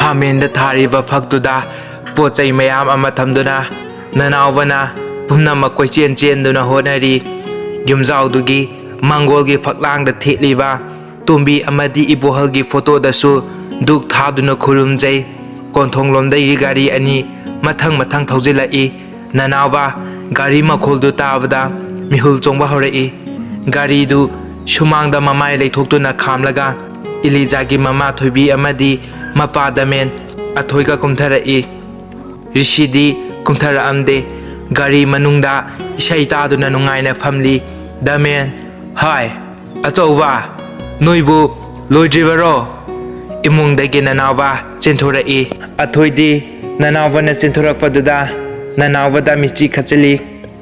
ꯈꯥꯃꯦꯟꯗ ꯊꯥꯔꯤꯕ ꯐꯛꯇꯨꯗ ꯄꯣꯠ ꯆꯩ ꯃꯌꯥꯝ ꯑꯃ ꯊꯝꯗꯨꯅ ꯅꯅꯥꯎꯕꯅ ꯄꯨꯝꯅꯃꯛ ꯀꯣꯏꯆꯦꯟ ꯆꯦꯟꯗꯨꯅ ꯍꯣꯠꯅꯔꯤ꯫ ꯌꯨꯝꯖꯥꯎꯗꯨꯒꯤ ꯃꯥꯡꯒꯣꯜꯒꯤ ꯐꯛꯂꯥꯡꯗ ꯊꯦꯠꯂꯤꯕ ꯇꯣꯝꯕꯤ ꯑꯃꯗꯤ ꯏꯕꯣꯍꯜꯒꯤ ꯐꯣꯇꯣꯗꯁꯨ ꯗꯨꯛ ꯊꯥꯗꯨꯅ ꯈꯨꯔꯨꯝꯖꯩ꯫ ꯀꯣꯟꯊꯣꯡꯂꯣꯝꯗꯒꯤ ꯒꯥꯔꯤ ꯑꯅꯤ ꯃꯊꯪ ꯃꯊꯪ ꯊꯧꯖꯤꯜꯂꯛꯏ꯫ ꯅꯅꯥꯎꯕ ꯒꯥꯔꯤ ꯃꯈꯣꯜꯗꯨ ꯇꯥꯕꯗ ꯃꯤꯍꯨꯜ ꯆꯣꯡꯕ ꯍꯧꯔꯛꯏ꯫ ꯒꯥꯔꯤꯗꯨ ꯁꯨꯃꯥꯡꯗ ꯃꯃꯥꯏ ꯂꯩꯊꯣꯛꯇꯨꯅ ꯈꯥꯝꯂꯒ ꯏꯂꯤꯖꯥꯒꯤ ꯃꯃꯥ ꯊꯣꯏꯕꯤ ꯑꯃꯗꯤ ꯃꯄꯥ ꯗꯃꯦꯟ ꯑꯊꯣꯏꯒ ꯀꯨꯝꯊꯔꯛꯏ꯫ ꯔꯤꯁꯤꯗꯤ ꯀꯨꯝꯊꯔꯛꯑꯝꯗꯦ꯫ ꯒꯥꯔꯤ ꯃꯅꯨꯡꯗ ꯏꯁꯩ ꯇꯥꯗꯨꯅ ꯅꯨꯡꯉꯥꯏꯅ ꯐꯝꯂꯤ꯫ ꯗꯃꯦꯟ: ꯍꯥꯏ ꯑꯆꯧꯕ, ꯅꯣꯏꯕꯨ ꯂꯣꯏꯗ꯭ꯔꯤꯕꯔꯣ? ꯏꯃꯨꯡꯗꯒꯤ ꯅꯅꯥꯎꯕ ꯆꯦꯟꯊꯣꯔꯛꯏ꯫ ꯑꯊꯣꯏꯗꯤ ꯅꯅꯥꯎꯕꯅ ꯆꯦꯟꯊꯣꯔꯛꯄꯗꯨꯗ ꯅꯅꯥꯎꯕꯗ ꯃꯤꯠꯆꯤ ꯈꯠꯆꯤꯜꯂꯤ꯫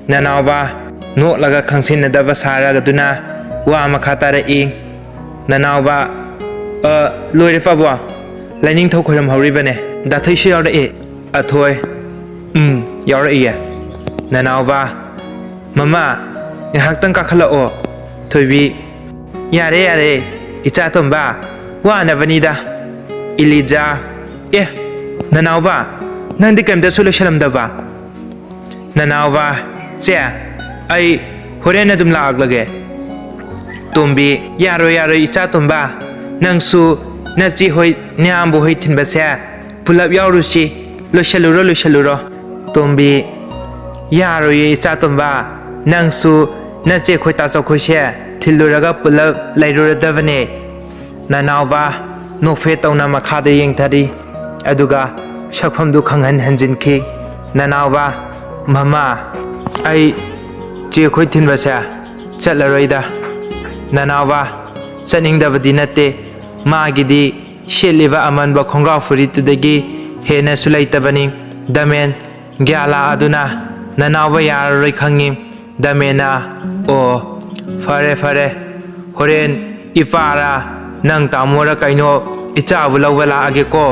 ꯅꯅꯥꯎꯕ ꯅꯣꯛꯂꯒ ꯈꯪꯁꯤꯟꯅꯗꯕ ꯁꯥꯔꯗꯨꯅ ꯋꯥ ꯃꯈꯥ ꯇꯥꯔꯛꯏ꯫ ꯅꯅꯥꯎꯕ: ꯂꯣꯏꯔꯦ ꯄꯥꯕꯨꯡ, ꯂꯥꯏꯅꯤꯡꯊꯧ ꯈꯣꯏꯔꯝꯍꯧꯔꯤꯕꯅꯦ, ꯗꯥꯊꯣꯏꯁꯨ ꯌꯥꯎꯔꯛꯏ꯫ ꯑꯊꯣꯏ: ꯌꯥꯎꯔꯛꯏꯌꯦ꯫ ꯅꯅꯥꯎꯕ: ꯃꯃꯥ ꯉꯥꯏꯍꯥꯛꯇꯪ ꯀꯥꯈꯠꯂꯛꯑꯣ꯫ ꯊꯣꯏꯕꯤ: ꯌꯥꯔꯦ ꯌꯥꯔꯦ ꯏꯆꯥꯇꯣꯝꯕ, ꯋꯥꯅꯕꯅꯤꯗ꯫ ꯏꯂꯤꯖꯥ: ꯅꯅꯥꯎꯕ ꯅꯪꯗꯤ ꯀꯩꯝꯇꯁꯨ ꯂꯣꯏꯁꯜꯂꯝꯗꯕ? ꯅꯅꯥꯎꯕ: ꯆꯦ ꯑꯩ ꯍꯣꯔꯦꯟ ꯑꯗꯨꯝ ꯂꯥꯛꯂꯒꯦ꯫ ꯇꯣꯝꯕꯤ: ꯌꯥꯔꯣꯏ ꯌꯥꯔꯣꯏ ꯏꯆꯥꯇꯣꯝꯕ, ꯅꯪꯁꯨ ꯅꯆꯦ ꯍꯣꯏ ꯅꯌꯥꯝꯕ ꯍꯣꯏ ꯊꯤꯟꯕꯁꯦ ꯄꯨꯂꯞ ꯌꯥꯎꯔꯨꯁꯤ, ꯂꯣꯏꯁꯜꯂꯨꯔꯣ ꯂꯣꯏꯁꯜꯂꯨꯔꯣ꯫ ꯇꯣꯝꯕꯤ: ꯌꯥꯔꯣꯏꯌꯦ ꯏꯆꯥꯇꯣꯝꯕ, ꯅꯪꯁꯨ ꯅꯆꯦ ꯈꯣꯏ ꯇꯥꯆꯧꯈꯣꯏꯁꯦ ꯊꯤꯜꯂꯨꯔꯒ ꯄꯨꯂꯞ ꯂꯩꯔꯨꯔꯗꯕꯅꯦ꯫ ꯅꯅꯥꯎꯕ ꯅꯣꯛꯐꯦꯠ ꯇꯧꯅ ꯃꯈꯥꯗ ꯌꯦꯡꯊꯔꯤ, ꯑꯗꯨꯒ ꯁꯛꯐꯝꯗꯨ ꯈꯪꯍꯟ ꯍꯟꯖꯤꯟꯈꯤ꯫ ꯅꯅꯥꯎꯕ: ꯃꯃꯥ ꯑꯩ ꯆꯦ ꯈꯣꯏ ꯊꯤꯟꯕꯁꯦ ꯆꯠꯂꯔꯣꯏꯗ꯫ ꯅꯅꯥꯎꯕ: ꯆꯠꯅꯤꯡꯗꯕꯗꯤ ꯅꯠꯇꯦ, ꯃꯥꯒꯤꯗꯤ ꯁꯦꯠꯂꯤꯕ ꯑꯃꯟꯕ ꯈꯣꯡꯒ꯭ꯔꯥꯎ ꯐꯨꯔꯤꯠꯇꯨꯗꯒꯤ ꯍꯦꯟꯅꯁꯨ ꯂꯩꯇꯕꯅꯤ꯫ ꯗꯃꯦꯟ ꯒ꯭ꯌꯥꯟ ꯂꯥꯛꯑꯗꯨꯅ ꯅꯅꯥꯎꯕ ꯌꯥꯔꯔꯣꯏ ꯈꯪꯉꯤ꯫ ꯗꯃꯦꯟꯅ: ꯑꯣ ꯐꯔꯦ ꯐꯔꯦ, ꯍꯣꯔꯦꯟ ꯏꯄꯥꯔꯥ ꯅꯪ ꯇꯥꯃꯣꯔꯥ ꯀꯩꯅꯣ ꯏꯆꯥꯕꯨ ꯂꯧꯕ ꯂꯥꯛꯑꯒꯦꯀꯣ꯫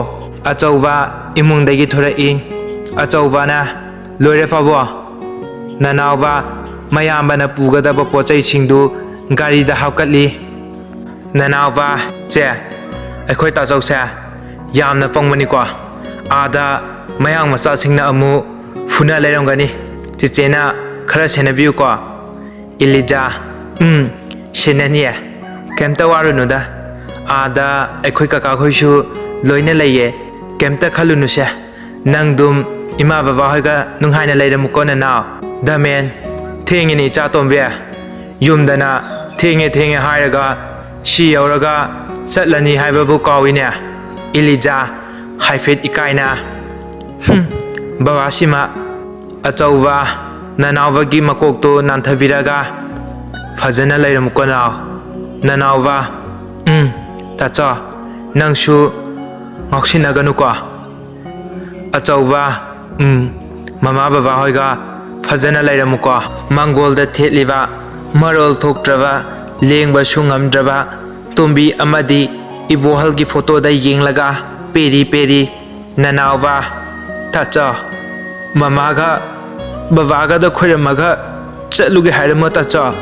ꯑꯆꯧꯕ ꯏꯃꯨꯡꯗꯒꯤ ꯊꯣꯔꯛꯏ꯫ ꯑꯆꯧꯕꯅ: ꯂꯣꯏꯔꯦ ꯄꯥꯕꯨꯡ꯫ ꯅꯅꯥꯎꯕ ꯃꯌꯥꯝꯕꯅ ꯄꯨꯒꯗꯕ ꯄꯣꯠꯆꯩꯁꯤꯡꯗꯨ ꯒꯥꯔꯤꯗ ꯍꯥꯞꯀꯠꯂꯤ꯫ ꯅꯅꯥꯎꯕ: ꯆꯦ ꯑꯩꯈꯣꯏ ꯇꯥꯆꯧꯁꯦ ꯌꯥꯝꯅ ꯄꯪꯕꯅꯤꯀꯣ, ꯑꯥꯗ ꯃꯌꯥꯡ ꯃꯆꯥꯁꯤꯡꯅ ꯑꯃꯨꯛ ꯐꯨꯅ ꯂꯩꯔꯝꯒꯅꯤ, ꯆꯦꯆꯦꯅ ꯈꯔ ꯁꯦꯟꯅꯕꯤꯌꯨꯀꯣ꯫ ꯏꯂꯤꯖꯥ: ꯁꯦꯟꯅꯅꯤꯌꯦ, ꯀꯩꯝꯇ ꯋꯥꯔꯨꯅꯨꯗ, ꯑꯥꯗ ꯑꯩꯈꯣꯏ ꯀꯀꯥꯈꯣꯏꯁꯨ ꯂꯣꯏꯅ ꯂꯩꯌꯦ, ꯀꯩꯝꯇ ꯈꯜꯂꯨꯅꯨꯁꯦ, ꯅꯪꯗꯨꯝ ꯏꯃꯥ ꯕꯕꯥ ꯍꯣꯏꯒ ꯅꯨꯡꯉꯥꯏꯅ ꯂꯩꯔꯝꯃꯨꯀꯣ ꯅꯅꯥꯎ꯫ ꯗꯃꯦꯟ: ꯊꯦꯡꯉꯤꯅꯦ ꯏꯆꯥꯇꯣꯝꯕꯤ, ꯌꯨꯝꯗꯅ ꯊꯦꯡꯉꯦ ꯊꯦꯡꯉꯦ ꯍꯥꯏꯔꯒ ꯁꯤ ꯌꯧꯔꯒ ꯆꯠꯂꯅꯤ ꯍꯥꯏꯕꯕꯨ ꯀꯥꯎꯏꯅꯦ꯫ ꯏꯂꯤꯖꯥ ꯍꯥꯏꯐꯦꯠ ꯏꯀꯥꯏꯅ: ꯕꯕꯥꯁꯤꯃ꯫ ꯑꯆꯧꯕ ꯅꯅꯥꯎꯕꯒꯤ ꯃꯀꯣꯛꯇꯨ ꯅꯥꯟꯊꯕꯤꯔꯒ: ꯐꯖꯅ ꯂꯩꯔꯝꯃꯨꯀꯣ ꯅꯥꯎ꯫ ꯅꯅꯥꯎꯕ: ꯇꯥꯆꯧ ꯅꯪꯁꯨ ꯉꯥꯎꯁꯤꯟꯅꯒꯅꯨꯀꯣ꯫ ꯑꯆꯧꯕ: ꯃꯃꯥ ꯕꯕꯥ ꯍꯣꯏꯒ ꯐꯖꯅ ꯂꯩꯔꯝꯃꯨꯀꯣ꯫ ꯃꯥꯡꯒꯣꯜꯗ ꯊꯦꯠꯂꯤꯕ ꯃꯔꯣꯜ ꯊꯣꯛꯇ꯭ꯔꯕ, ꯂꯦꯡꯕꯁꯨ ꯉꯝꯗ꯭ꯔꯕ ꯇꯣꯝꯕꯤ ꯑꯃꯗꯤ ꯏꯕꯣꯍꯜꯒꯤ ꯐꯣꯇꯣꯗ ꯌꯦꯡꯂꯒ ꯄꯦꯔꯤ ꯄꯦꯔꯤ꯫ ꯅꯅꯥꯎꯕ: ꯇꯥꯆꯧ ꯃꯃꯥꯒ ꯕꯕꯥꯒꯗ ꯈꯣꯏꯔꯝꯃꯒ ꯆꯠꯂꯨꯒꯦ ꯍꯥꯏꯔꯝꯃꯣ ꯇꯥꯆꯧ꯫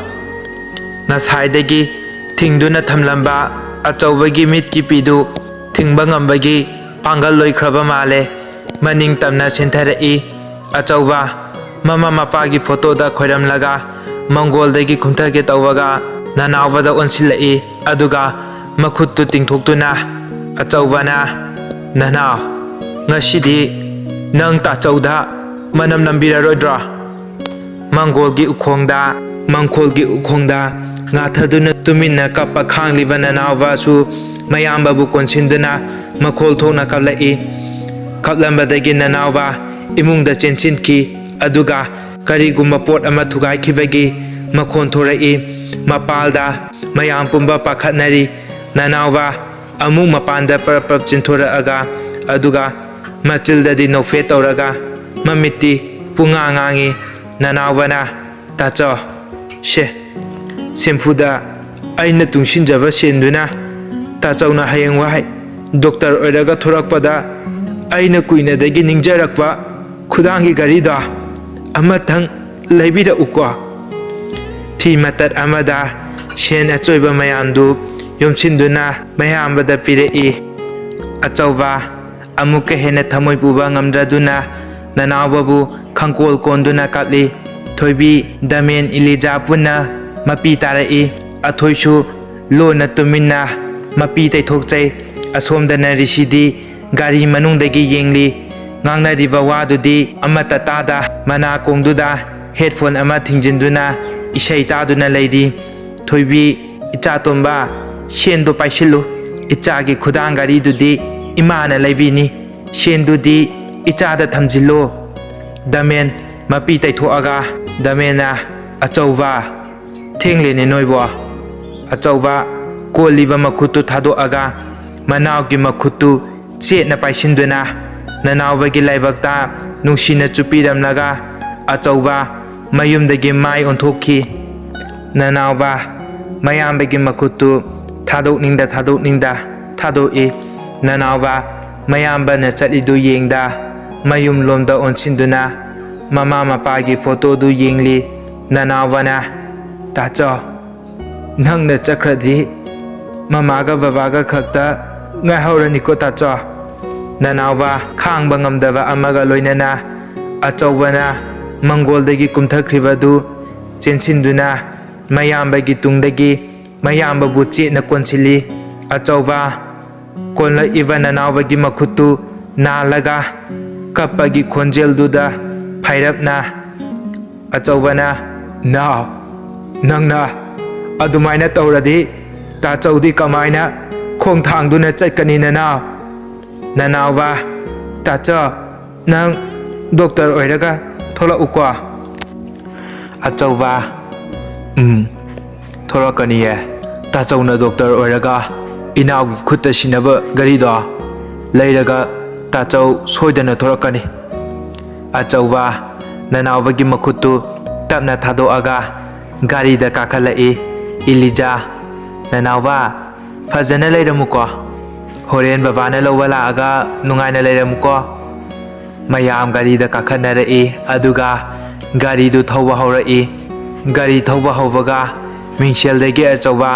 ꯉꯁꯥꯏꯗꯒꯤ ꯊꯤꯡꯗꯨꯅ ꯊꯝꯂꯝꯕ ꯑꯆꯧꯕꯒꯤ ꯃꯤꯠꯀꯤ ꯄꯤꯗꯨ ꯊꯤꯡꯕ ꯉꯝꯕꯒꯤ ꯄꯥꯡꯒꯜ ꯂꯣꯏꯈ꯭ꯔꯕ ꯃꯥꯜꯂꯦ꯫ ꯃꯅꯤꯡ ꯇꯝꯅ ꯆꯦꯟꯊꯔꯛꯏ꯫ ꯑꯆꯧꯕ ꯃꯃꯥ ꯃꯄꯥꯒꯤ ꯐꯣꯇꯣꯗ ꯈꯣꯏꯔꯝꯂꯒ ꯃꯥꯡꯒꯣꯜꯗꯒꯤ ꯀꯨꯝꯊꯒꯦ ꯇꯧꯕꯒ ꯅꯅꯥꯎꯕꯗ ꯑꯣꯟꯁꯤꯜꯂꯛꯏ, ꯑꯗꯨꯒ ꯃꯈꯨꯠꯇꯨ ꯇꯤꯡꯊꯣꯛꯇꯨꯅ ꯑꯆꯧꯕꯅ: ꯅꯅꯥꯎ ꯉꯁꯤꯗꯤ ꯅꯪ ꯇꯥꯆꯧꯗ ꯃꯅꯝ ꯅꯝꯕꯤꯔꯔꯣꯏꯗ꯭ꯔꯣ? ꯃꯥꯡꯒꯣꯜꯒꯤ ꯎꯈꯣꯡꯗ ꯉꯥꯊꯗꯨꯅ ꯇꯨꯃꯤꯟꯅ ꯀꯞꯄ ꯈꯥꯡꯂꯤꯕ ꯅꯅꯥꯎꯕꯁꯨ ꯃꯌꯥꯝꯕꯕꯨ ꯀꯣꯟꯁꯤꯟꯗꯨꯅ ꯃꯈꯣꯜ ꯊꯣꯛꯅ ꯀꯞꯂꯛꯏ꯫ ꯀꯞꯂꯝꯕꯗꯒꯤ ꯅꯅꯥꯎꯕ ꯏꯃꯨꯡꯗ ꯆꯦꯟꯁꯤꯟꯈꯤ, ꯑꯗꯨꯒ ꯀꯔꯤꯒꯨꯝꯕ ꯄꯣꯠ ꯑꯃ ꯊꯨꯒꯥꯏꯈꯤꯕꯒꯤ ꯃꯈꯣꯟ ꯊꯣꯔꯛꯏ꯫ ꯃꯄꯥꯜꯗ ꯃꯌꯥꯝ ꯄꯨꯝꯕ ꯄꯥꯈꯠꯅꯔꯤ꯫ ꯅꯅꯥꯎꯕ ꯑꯃꯨꯛ ꯃꯄꯥꯟꯗ ꯄ꯭ꯔꯞ ꯄ꯭ꯔꯞ ꯆꯦꯟꯊꯣꯔꯛꯑꯒ, ꯑꯗꯨꯒ ꯃꯆꯤꯜꯗꯗꯤ ꯅꯣꯛꯐꯦꯠ ꯇꯧꯔꯒ ꯃꯃꯤꯠꯇꯤ ꯄꯨꯡꯉꯥꯡ ꯉꯥꯡꯉꯤ꯫ ꯅꯅꯥꯎꯕꯅ: ꯇꯥꯆꯧ ꯁꯦꯝꯐꯨꯗ ꯑꯩꯅ ꯇꯨꯡꯁꯤꯟꯖꯕ ꯁꯦꯟꯗꯨꯅ ꯇꯥꯆꯧꯅ ꯍꯌꯦꯡꯋꯥꯏ ꯗꯣꯛꯇꯔ ꯑꯣꯏꯔꯒ ꯊꯣꯔꯛꯄꯗ ꯑꯩꯅ ꯀꯨꯏꯅꯗꯒꯤ ꯅꯤꯡꯖꯔꯛꯄ ꯈꯨꯗꯥꯡꯒꯤ ꯘꯔꯤꯗꯣ ꯑꯃꯇꯪ ꯂꯩꯕꯤꯔꯛꯎꯀꯣ꯫ ꯐꯤ ꯃꯇꯠ ꯑꯃꯗ ꯁꯦꯟ ꯑꯆꯣꯏꯕ ꯃꯌꯥꯝꯗꯨ ꯌꯣꯝꯁꯤꯟꯗꯨꯅ ꯃꯌꯥꯝꯕꯗ ꯄꯤꯔꯛꯏ꯫ ꯑꯆꯧꯕ: ꯑꯃꯨꯛꯀ ꯍꯦꯟꯅ ꯊꯃꯣꯏ ꯄꯨꯕ ꯉꯝꯗ꯭ꯔꯗꯨꯅ ꯅꯅꯥꯎꯕꯕꯨ ꯈꯪꯀꯣꯜ ꯀꯣꯟꯗꯨꯅ ꯀꯞꯂꯤ꯫ ꯊꯣꯏꯕꯤ, ꯗꯃꯦꯟ, ꯏꯂꯤꯖꯥ ꯄꯨꯟꯅ ꯃꯄꯤ ꯇꯥꯔꯛꯏ꯫ ꯑꯊꯣꯏꯁꯨ ꯂꯣꯟꯅ ꯇꯨꯃꯤꯟꯅ ꯃꯄꯤ ꯇꯩꯊꯣꯛꯆꯩ꯫ ꯑꯁꯣꯝꯗꯅ ꯔꯤꯁꯤꯗꯤ ꯒꯥꯔꯤ ꯃꯅꯨꯡꯗꯒꯤ ꯌꯦꯡꯂꯤ꯫ ꯉꯥꯡꯅꯔꯤꯕ ꯋꯥꯗꯨꯗꯤ ꯑꯃꯠꯇ ꯇꯥꯗ ꯃꯅꯥꯀꯣꯡꯗꯨꯗ ꯍꯦꯗꯐꯣꯟ ꯑꯃ ꯊꯤꯡꯖꯤꯟꯗꯨꯅ ꯏꯁꯩ ꯇꯥꯗꯨꯅ ꯂꯩꯔꯤ꯫ ꯊꯣꯏꯕꯤ, ꯏꯆꯥꯇꯣꯝꯕ, ꯁꯦꯟꯗꯣ ꯄꯥꯏꯁꯤꯜꯂꯨ꯫ ꯏꯆꯥꯒꯤ ꯈꯨꯗꯥꯡ ꯒꯥꯔꯤꯗꯨꯗꯤ ꯏꯃꯥꯅ ꯂꯩꯕꯤꯅꯤ꯫ ꯁꯦꯟꯗꯨꯗꯤ ꯏꯆꯥꯗ ꯊꯝꯖꯤꯜꯂꯣ꯫ ꯗꯃꯦꯟ ꯃꯄꯤ ꯇꯩꯊꯣꯛꯑꯒ ꯗꯃꯦꯟꯅ, ꯑꯆꯧꯕ, ꯊꯦꯡꯂꯦꯅꯦ ꯅꯣꯏꯕꯣ꯫ ꯑꯆꯧꯕ ꯀꯣꯜꯂꯤꯕ ꯃꯈꯨꯠꯇꯨ ꯊꯥꯗꯣꯛꯑꯒ ꯃꯅꯥꯎꯒꯤ ꯃꯈꯨꯠꯇꯨ ꯆꯦꯠꯅ ꯄꯥꯏꯁꯤꯟꯗꯨꯅ ꯅꯅꯥꯎꯕꯒꯤ ꯂꯥꯏꯕꯛꯇ ꯅꯨꯡꯁꯤꯅ ꯆꯨꯞꯄꯤꯔꯝꯂꯒ ꯑꯆꯧꯕ ꯃꯌꯨꯝꯗꯒꯤ ꯃꯥꯏ ꯑꯣꯟꯊꯣꯛꯈꯤ꯫ ꯅꯅꯥꯎꯕ ꯃꯌꯥꯝꯕꯒꯤ ꯃꯈꯨꯠꯇꯨ ꯊꯥꯗꯣꯛꯅꯤꯡꯗ ꯊꯥꯗꯣꯛꯏ꯫ ꯅꯅꯥꯎꯕ ꯃꯌꯥꯝꯕꯅ ꯆꯠꯂꯤꯗꯨ ꯌꯦꯡꯗ ꯃꯌꯨꯝ ꯂꯣꯝꯗ ꯑꯣꯟꯁꯤꯟꯗꯨꯅ ꯃꯃꯥ ꯃꯄꯥꯒꯤ ꯐꯣꯇꯣꯗꯨ ꯌꯦꯡꯂꯤ꯫ ꯅꯅꯥꯎꯕꯅ, ꯇꯥꯆꯧ, ꯅꯪꯅ ꯆꯠꯈ꯭ꯔꯗꯤ ꯃꯃꯥꯒ ꯕꯕꯥꯒ ꯈꯛꯇ ꯉꯥꯏꯍꯧꯔꯅꯤꯀꯣ ꯇꯥꯆꯧ꯫ ꯅꯅꯥꯎꯕ ꯈꯥꯡꯕ ꯉꯝꯗꯕ ꯑꯃꯒ ꯂꯣꯏꯅꯅ ꯑꯆꯧꯕꯅ ꯃꯪꯒꯣꯜꯗꯒꯤ ꯀꯨꯝꯊꯈ꯭ꯔꯤꯕꯗꯨ ꯆꯦꯟꯁꯤꯟꯗꯨꯅ ꯃꯌꯥꯝꯕꯒꯤ ꯇꯨꯡꯗꯒꯤ ꯃꯌꯥꯝꯕꯕꯨ ꯆꯦꯠꯅ ꯀꯣꯟꯁꯤꯜꯂꯤ꯫ ꯑꯆꯧꯕ ꯀꯣꯜꯂꯛꯏꯕ ꯅꯅꯥꯎꯕꯒꯤ ꯃꯈꯨꯠꯇꯨ ꯅꯥꯜꯂꯒ ꯀꯞꯄꯒꯤ ꯈꯣꯟꯖꯦꯜꯗꯨꯗ ꯐꯥꯏꯔꯞꯅ ꯑꯆꯧꯕꯅ, ꯅꯥꯎ, ꯅꯪꯅ ꯑꯗꯨꯃꯥꯏꯅ ꯇꯧꯔꯗꯤ ꯇꯥꯆꯧꯗꯤ ꯀꯃꯥꯏꯅ ꯈꯣꯡꯊꯥꯡꯗꯨꯅ ꯆꯠꯀꯅꯤ ꯅꯅꯥꯎ? ꯅꯅꯥꯎꯕ, ꯇꯥꯆꯧ, ꯅꯪ ꯗꯣꯛꯇꯔ ꯑꯣꯏꯔꯒ ꯊꯣꯛꯂꯛꯎꯀꯣ꯫ ꯑꯆꯧꯕ, ꯊꯣꯛꯂꯛꯀꯅꯤꯌꯦ꯫ ꯇꯥꯆꯧꯅ ꯗꯣꯛꯇꯔ ꯑꯣꯏꯔꯒ ꯏꯅꯥꯎꯒꯤ ꯈꯨꯠꯇ ꯁꯤꯟꯅꯕ ꯒꯥꯔꯤꯗꯣ ꯂꯩꯔꯒ ꯇꯥꯆꯧ ꯁꯣꯏꯗꯅ ꯊꯣꯛꯂꯛꯀꯅꯤ꯫ ꯑꯆꯧꯕ ꯅꯅꯥꯎꯕꯒꯤ ꯃꯈꯨꯠꯇꯨ ꯇꯞꯅ ꯊꯥꯗꯣꯛꯑꯒ ꯒꯥꯔꯤꯗ ꯀꯥꯈꯠꯂꯛꯏ꯫ ꯏꯂꯤꯖꯥ, ꯅꯅꯥꯎꯕ, ꯐꯖꯅ ꯂꯩꯔꯝꯃꯨꯀꯣ꯫ ꯍꯣꯔꯦꯟ ꯕꯕꯥꯅ ꯂꯧꯕ ꯂꯥꯛꯑꯒ ꯅꯨꯡꯉꯥꯏꯅ ꯂꯩꯔꯝꯃꯨꯀꯣ꯫ ꯃꯌꯥꯝ ꯒꯥꯔꯤꯗ ꯀꯥꯈꯠꯅꯔꯛꯏ ꯑꯗꯨꯒ ꯒꯥꯔꯤꯗꯨ ꯊꯧꯕ ꯍꯧꯔꯛꯏ꯫ ꯒꯥꯔꯤ ꯊꯧꯕ ꯍꯧꯕꯒ ꯃꯤꯡꯁꯦꯜꯗꯒꯤ ꯑꯆꯧꯕ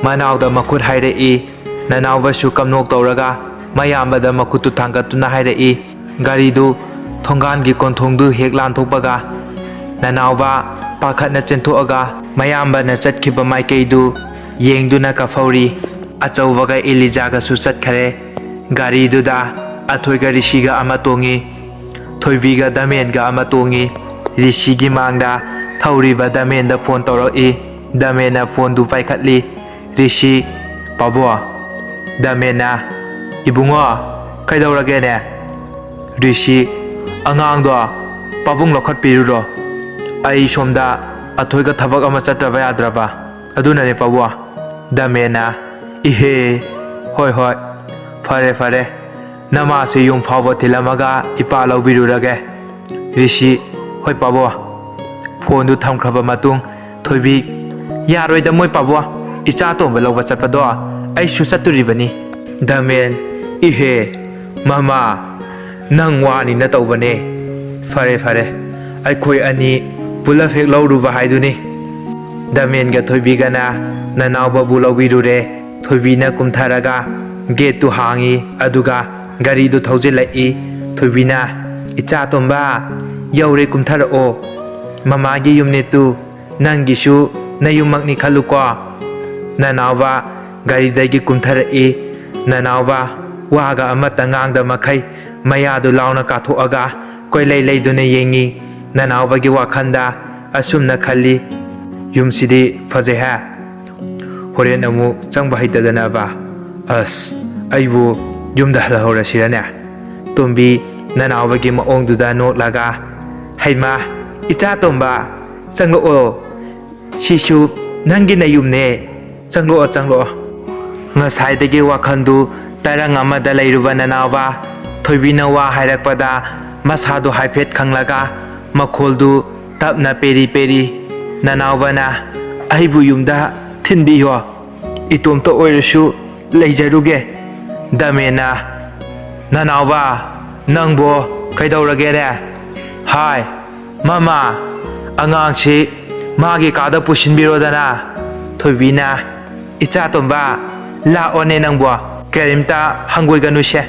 ꯃꯅꯥꯎꯗ ꯃꯈꯨꯠ ꯍꯥꯏꯔꯛꯏ꯫ ꯅꯅꯥꯎꯕꯁꯨ ꯀꯞꯅꯣꯛ ꯇꯧꯔꯒ ꯃꯌꯥꯝꯕꯗ ꯃꯈꯨꯠꯇꯨ ꯊꯥꯡꯒꯠꯇꯨꯅ ꯍꯥꯏꯔꯛꯏ꯫ ꯒꯥꯔꯤꯗꯨ ꯊꯣꯡꯒꯥꯟꯒꯤ ꯀꯣꯟꯊꯣꯡꯗꯨ ꯍꯦꯛ ꯂꯥꯟꯊꯣꯛꯄꯒ ꯅꯅꯥꯎꯕ ꯄꯥꯈꯠꯅ ꯆꯦꯟꯊꯣꯛꯑꯒ ꯃꯌꯥꯝꯕꯅ ꯆꯠꯈꯤꯕ ꯃꯥꯏꯀꯩꯗꯨ ꯌꯦꯡꯗꯨꯅ ꯀꯞꯍꯧꯔꯤ꯫ ꯑꯆꯧꯕꯒ ꯏꯂꯤꯖꯥꯒꯁꯨ ꯆꯠꯈꯔꯦ꯫ ꯒꯥꯔꯤꯗꯨꯗ ꯑꯊꯣꯏꯒ ꯔꯤꯁꯤꯒ ꯑꯃ ꯇꯣꯡꯉꯤ꯫ ꯊꯣꯏꯕꯤꯒ ꯗꯃꯦꯟꯒ ꯑꯃ ꯇꯣꯡꯉꯤ꯫ ꯔꯤꯁꯤꯒꯤ ꯃꯥꯡꯗ ꯊꯧꯔꯤꯕ ꯗꯃꯦꯟꯗ ꯐꯣꯟ ꯇꯧꯔꯛꯏ꯫ ꯗꯃꯦꯟꯅ ꯐꯣꯟꯗꯨ ꯄꯥꯏꯈꯠꯂꯤ꯫ ꯔꯤꯁꯤ, ꯄꯥꯕꯨꯡ꯫ ꯗꯃꯦꯟꯅ, ꯏꯕꯨꯡꯉꯣ, ꯀꯩꯗꯧꯔꯒꯦꯅꯦ? ꯔꯤꯁꯤ, ꯑꯉꯥꯡꯗꯣ ꯄꯥꯕꯨꯡ ꯂꯧꯈꯠꯄꯤꯔꯨꯔꯣ꯫ ꯑꯩ ꯁꯣꯝꯗ ꯑꯊꯣꯏꯒ ꯊꯕꯛ ꯑꯃ ꯆꯠꯇ꯭ꯔꯕ ꯌꯥꯗ꯭ꯔꯕ, ꯑꯗꯨꯅꯅꯦ ꯄꯥꯕꯨꯡ꯫ ꯗꯃꯦꯟꯅ, ꯏꯍꯦ, ꯍꯣꯏ ꯍꯣꯏ, ꯐꯔꯦ ꯐꯔꯦ, ꯅꯃꯥꯁꯦ ꯌꯨꯝ ꯐꯥꯎꯕ ꯊꯤꯜꯂꯝꯃꯒ ꯏꯄꯥ ꯂꯧꯕꯤꯔꯨꯔꯒꯦ꯫ ꯔꯤꯁꯤ, ꯍꯣꯏ ꯄꯥꯕꯨꯡ꯫ ꯐꯣꯟꯗꯨ ꯊꯝꯈ꯭ꯔꯕ ꯃꯇꯨꯡ ꯊꯣꯏꯕꯤ, ꯌꯥꯔꯣꯏꯗ ꯃꯣꯏ ꯄꯥꯕꯨꯡ, ꯏꯆꯥꯇꯣꯝꯕ ꯂꯧꯕ ꯆꯠꯄꯗꯣ ꯑꯩꯁꯨ ꯆꯠꯇꯣꯔꯤꯕꯅꯤ꯫ ꯗꯃꯦꯟ, ꯏꯍꯦ, ꯃꯃꯥ, ꯅꯪ ꯋꯥꯅꯤꯅ ꯇꯧꯕꯅꯦ꯫ ꯐꯔꯦ ꯐꯔꯦ, ꯑꯩꯈꯣꯏ ꯑꯅꯤ ꯄꯨꯂꯞ ꯍꯦꯛ ꯂꯧꯔꯨꯕ ꯍꯥꯏꯗꯨꯅꯤ꯫ ꯗꯃꯦꯟꯒ ꯊꯣꯏꯕꯤꯒꯅ ꯅꯅꯥꯎꯕꯕꯨ ꯂꯧꯕꯤꯔꯨꯔꯦ꯫ ꯊꯣꯏꯕꯤꯅ ꯀꯨꯝꯊꯔꯒ ꯒꯦꯠꯇꯨ ꯍꯥꯡꯉꯤ ꯑꯗꯨꯒ ꯒꯥꯔꯤꯗꯨ ꯊꯧꯖꯤꯜꯂꯛꯏ꯫ ꯊꯣꯏꯕꯤꯅ, ꯏꯆꯥꯇꯣꯝꯕ, ꯌꯧꯔꯦ, ꯀꯨꯝꯊꯔꯛꯑꯣ꯫ ꯃꯃꯥꯒꯤ ꯌꯨꯝꯅꯤꯠꯇꯨ ꯅꯪꯒꯤꯁꯨ ꯅꯌꯨꯝꯃꯛꯅꯤ ꯈꯜꯂꯨꯀꯣ꯫ ꯅꯅꯥꯎꯕ ꯒꯥꯔꯤꯗꯒꯤ ꯀꯨꯝꯊꯔꯛꯏ꯫ ꯅꯅꯥꯎꯕ ꯋꯥꯒ ꯑꯃꯠꯇ ꯉꯥꯡꯗ ꯃꯈꯩ ꯃꯌꯥꯗꯨ ꯂꯥꯎꯅ ꯀꯥꯊꯣꯛꯑꯒ ꯀꯣꯏꯂꯩ ꯂꯩꯗꯨꯅ ꯌꯦꯡꯉꯤ꯫ ꯅꯅꯥꯎꯕꯒꯤ ꯋꯥꯈꯜꯗ ꯑꯁꯨꯝꯅ ꯈꯜꯂꯤ, ꯌꯨꯝꯁꯤꯗꯤ ꯐꯖꯩꯍꯦ, ꯍꯣꯔꯦꯟ ꯑꯃꯨꯛ ꯆꯪꯕ ꯍꯩꯇꯗꯅꯕ, ꯑꯁ, ꯑꯩꯕꯨ ꯌꯨꯝꯗ ꯍꯜꯂꯍꯧꯔꯁꯤꯔꯅꯦ? ꯇꯣꯝꯕꯤ ꯅꯅꯥꯎꯕꯒꯤ ꯃꯑꯣꯡꯗꯨꯗ ꯅꯣꯛꯂꯒ, ꯍꯩꯃꯥ, ꯏꯆꯥꯇꯣꯝꯕ, ꯆꯪꯂꯛꯑꯣ, ꯁꯤꯁꯨ ꯅꯪꯒꯤ ꯅꯌꯨꯝꯅꯦ, ꯆꯪꯂꯛꯑꯣ ꯆꯪꯂꯛꯑꯣ꯫ ꯉꯁꯥꯏꯗꯒꯤ ꯋꯥꯈꯜꯗꯨ ꯇꯔꯪ ꯑꯃꯗ ꯂꯩꯔꯨꯕ ꯅꯅꯥꯎꯕ ꯊꯣꯏꯕꯤꯅ ꯋꯥ ꯍꯥꯏꯔꯛꯄꯗ ꯃꯁꯥꯗꯨ ꯍꯥꯏꯐꯦꯠ ꯈꯪꯂꯒ ꯃꯈꯣꯜꯗꯨ ꯇꯞꯅ ꯄꯦꯔꯤ ꯄꯦꯔꯤ, ꯅꯅꯥꯎꯕꯅ, ꯑꯩꯕꯨ ꯌꯨꯝꯗ ꯊꯤꯟꯕꯤꯌꯣ, ꯏꯇꯣꯝꯇ ꯑꯣꯏꯔꯁꯨ ꯂꯩꯖꯔꯨꯒꯦ꯫ ꯗꯃꯦꯟꯅ, ꯅꯅꯥꯎꯕ, ꯅꯪꯕꯣ ꯀꯩꯗꯧꯔꯒꯦꯅꯦ? ꯍꯥꯏ, ꯃꯃꯥ, ꯑꯉꯥꯡꯁꯤ ꯃꯥꯒꯤ ꯀꯥꯗ ꯄꯨꯁꯤꯟꯕꯤꯔꯣꯗꯅ꯫ ꯊꯣꯏꯕꯤꯅ, ꯏꯆꯥꯇꯣꯝꯕ, ꯂꯥꯛꯑꯣꯅꯦ ꯅꯪꯕꯣ, ꯀꯔꯤꯝꯇ ꯍꯪꯒꯣꯏꯒꯅꯨꯁꯦ,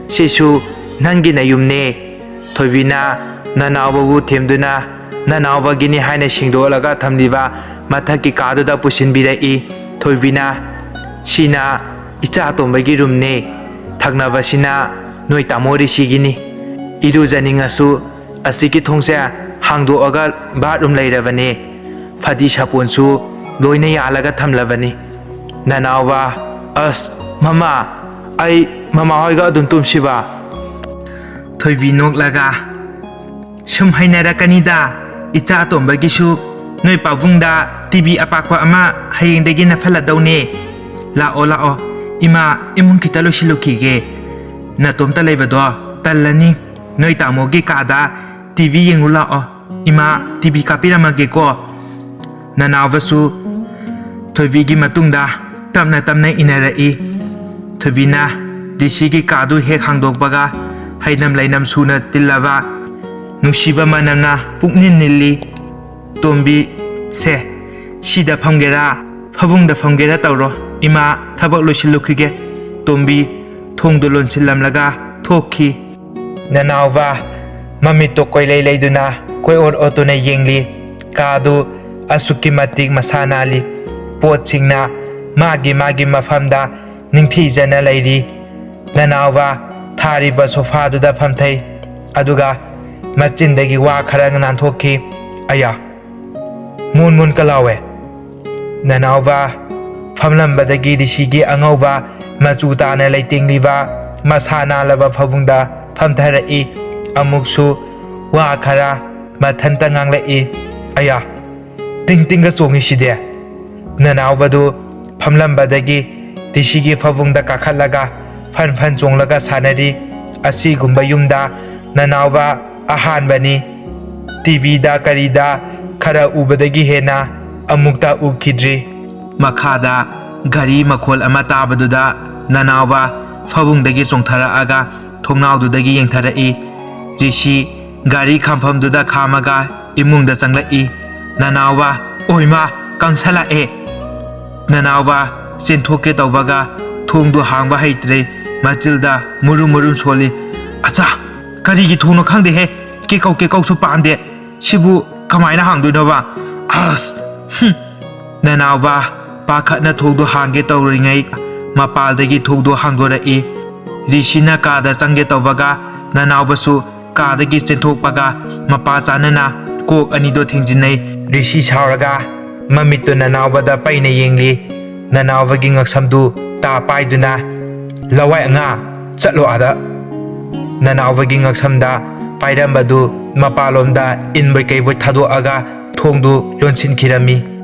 Sisu nangi na yumne. Thoibina nanawabu themduna nanawagini haina singdolaga thamliba mathaki kaduda pusinbirai. Thoibina sina icha tombagi rumne thaknabasina noi tamori sigini. Iru janingasu asiki thongse hangdoaga bathroom leirabane. Phadi saponsu loina yalaga thamlabani. Nanawa as mama ai mama hoiga adum tumsiba. Thoibi noklaga sum hainarakanida icha tombagisu noi pabungda TV apakwa ama hayengdagi nafaladawne. Lao ima imung kita losilukige natomta leibado talani noi tamogi kada TV yengu lao ima TV kapiramage ko. Nanawasu thoibigi matungda tamna inarai. Thoibina disigi kadu hek hangdokbaga hainam lainam suna tillaba nushiba manamna puknin nilli. Tombi se sida phamgera phabungda phamgera tawro ima thabak losilukige. Tombi thongdo lonsillamlaga thokhi. Nanawa mamito koilei leiduna koi otona yengli kadu asuki matik masanali potsingna magi mafamda ningthi jana leiri. Nanawa thariba sofa duda phamthai aduga machindagi wa khara nanthokhi. Aya mun kalawe. Nanawa famlambadagi disigi angauba machu tana leitingliba masana laba phabungda phamtharai. Amuksu wa khara mathanta nganglai. Aya ting songi side. Nanawadu famlambadagi disigi phabungda kakhalaga fan chonglaga sanari. Asigumba yumda nanawa ahanbani. TV da karida khara ubadagi hena amukta ukidri. Makhada gari makhol ama tabaduda nanawa phabungdagi chongtharaaga thongnawdudagi yengtharai. Rishi gari khamfamduda khamaga imungda changlai. Nanawa oima kangsalae. Nanawa chenthoke tawbaga thongdu hangba heitre machilda murum soli. Acha karigi thongno khangde he ke kau su pande sibu kamaina hangdunoba as. Nanawa pakhatna thongdu hangge tawringai mapaldagi thongdu hangdorai. Rishina kada changge tawbaga nanawasu kadagi chenthokpaga mapa chanana kok anido thengjinai. Rishi sauraga mamito nanawada paina yengli. Nanawagi ngaksamdu ta paiduna lawai nga chatlo ada. Nanawagi ngaksamda pairambadu mapalomda inboi keibo thadoaga thongdu lonsin khirami.